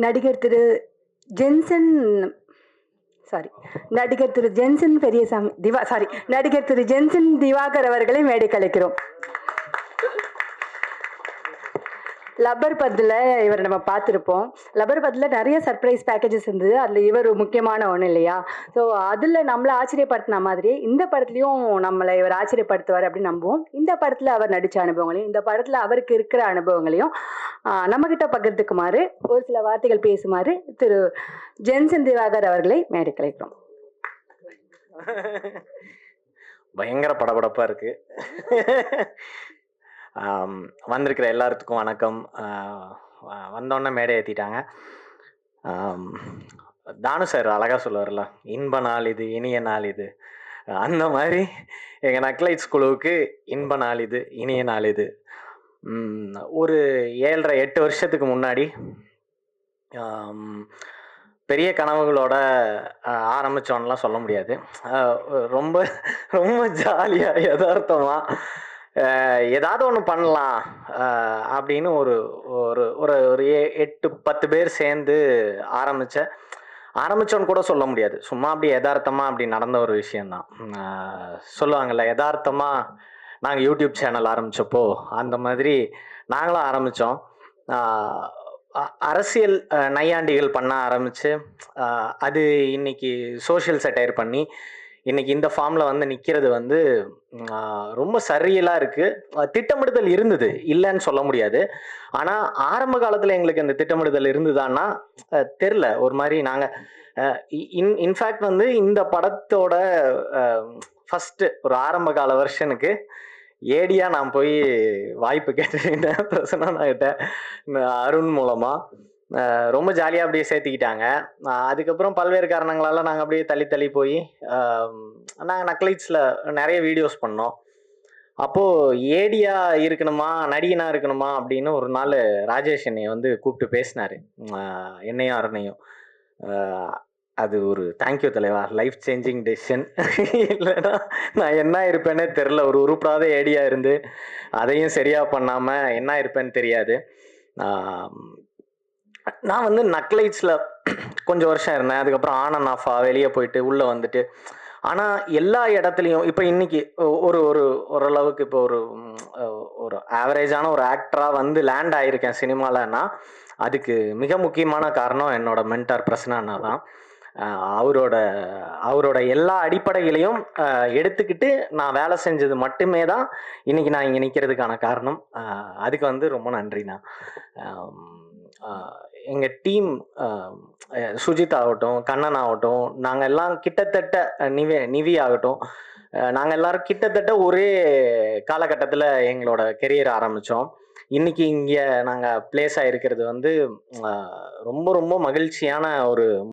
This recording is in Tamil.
நடிகர் திரு ஜென்சன் சாரி நடிகர் திரு ஜென்சன் பெரியசாமி நடிகர் திரு ஜென்சன் திவாகர் அவர்களை மேடைக்கு அழைக்கிறோம். லப்பர் பத்தில் இவர் நம்ம பார்த்துருப்போம். லப்பர் பத்தில் நிறைய சர்ப்ரைஸ் பேக்கேஜஸ் இருந்தது. அதில் இவர் முக்கியமான ஒன்று இல்லையா? ஸோ அதில் நம்மளை ஆச்சரியப்படுத்தின மாதிரி இந்த படத்துலையும் நம்மளை இவர் ஆச்சரியப்படுத்துவார் அப்படின்னு நம்புவோம். இந்த படத்தில் அவர் நடித்த அனுபவங்களையும் இந்த படத்தில் அவருக்கு இருக்கிற அனுபவங்களையும் நம்மக்கிட்ட பகிர்ந்துக்குமாறு ஒரு சில வார்த்தைகள் பேசுமாறு திரு ஜென்சன் திவாகர் அவர்களை மேடை கலைக்கிறோம். பயங்கர படபடப்பாக இருக்குது. வந்திருக்கிற எல்லாத்துக்கும் வணக்கம். வந்தோடனே மேடை ஏற்றிட்டாங்க. தானு சார் அழகாக சொல்லுவார்ல, இன்ப நாள் இது, இனிய நாள் இது. அந்த மாதிரி எங்கள் நக்லைட்ஸ் குழுவுக்கு இன்ப நாள் இது, இனிய நாள் இது. ஒரு 7.5-8 வருஷத்துக்கு முன்னாடி பெரிய கனவுகளோட ஆரம்பித்தோன்னெலாம் சொல்ல முடியாது. ரொம்ப ரொம்ப ஜாலியாக யதார்த்தமாக ஏதாவது ஒன்று பண்ணலாம் அப்படின்னு ஒரு ஒரு ஒரு ஒரு 8-10 பேர் சேர்ந்து ஆரம்பித்தோன்னு கூட சொல்ல முடியாது. சும்மா அப்படி யதார்த்தமாக அப்படி நடந்த ஒரு விஷயந்தான். சொல்லுவாங்கள்ல, யதார்த்தமாக நாங்கள் யூடியூப் சேனல் ஆரம்பித்தப்போ அந்த மாதிரி நாங்களும் ஆரம்பித்தோம். அரசியல் நையாண்டிகள் பண்ண ஆரம்பித்து அது இன்னைக்கு சோஷியல் செட்டையர் பண்ணி இன்னைக்கு இந்த ஃபார்மில் வந்து நிற்கிறது வந்து ரொம்ப சரியலாக இருக்குது. திட்டமிடுதல் இருந்தது, இல்லைன்னு சொல்ல முடியாது. ஆனால் ஆரம்ப காலத்தில் எங்களுக்கு அந்த திட்டமிடுதல் இருந்ததான்னா தெரில. ஒரு மாதிரி நாங்கள் இன்ஃபேக்ட் வந்து இந்த படத்தோட ஃபஸ்ட்டு ஒரு ஆரம்ப கால வெர்ஷனுக்கு ஏடியா நான் போய் வாய்ப்பு கேட்டுட்டேன் பிரசன்னா கிட்ட, அருண் மூலமாக. ரொம்ப ஜாலியாக அப்படியே சேர்த்துக்கிட்டாங்க. அதுக்கப்புறம் பல்வேறு காரணங்களால் நாங்கள் அப்படியே தள்ளி போய் நாங்கள் நக்லைட்ஸில் நிறைய வீடியோஸ் பண்ணோம். அப்போது ஏடியா இருக்கணுமா, நடிகனாக இருக்கணுமா அப்படின்னு ஒரு நாள் ராஜேஷ் என்னை வந்து கூப்பிட்டு பேசினார், என்னையும் அருணையும். அது ஒரு தேங்க்யூ தலைவா, லைஃப் சேஞ்சிங் டெசிஷன். இல்லைன்னா நான் என்ன இருப்பேன்னே தெரில. ஒரு உருப்படாத ஏடியா இருந்து அதையும் சரியாக பண்ணாமல் என்ன இருப்பேன்னு தெரியாது. நான் வந்து நக்லைட்ஸில் கொஞ்சம் வருஷம் இருந்தேன். அதுக்கப்புறம் ஆன் அண்ட் ஆஃபாக வெளியே போயிட்டு உள்ளே வந்துட்டு, ஆனால் எல்லா இடத்துலையும் இப்போ இன்னைக்கு ஓரளவுக்கு இப்போ ஒரு ஆவரேஜான ஒரு ஆக்டராக வந்து லேண்ட் ஆகியிருக்கேன் சினிமாலன்னா அதுக்கு மிக முக்கியமான காரணம் என்னோட மென்டார் பிரசன்னா தான். அவரோட எல்லா அடிப்படைகளையும் எடுத்துக்கிட்டு நான் வேலை செஞ்சது மட்டுமே தான் இன்னைக்கு நான் இங்கே நிற்கிறதுக்கான காரணம். அதுக்கு வந்து ரொம்ப நன்றிண்ணா. எங்கள் டீம் சுஜித் ஆகட்டும், கண்ணன் ஆகட்டும், நாங்கள் எல்லாம் கிட்டத்தட்ட நிவி ஆகட்டும், நாங்கள் எல்லாரும் கிட்டத்தட்ட ஒரே காலகட்டத்தில் எங்களோட கெரியர் ஆரம்பித்தோம். இன்னைக்கு இங்கே நாங்கள் பிளேஸ் ஆகிருக்கிறது வந்து ரொம்ப ரொம்ப மகிழ்ச்சியான ஒரு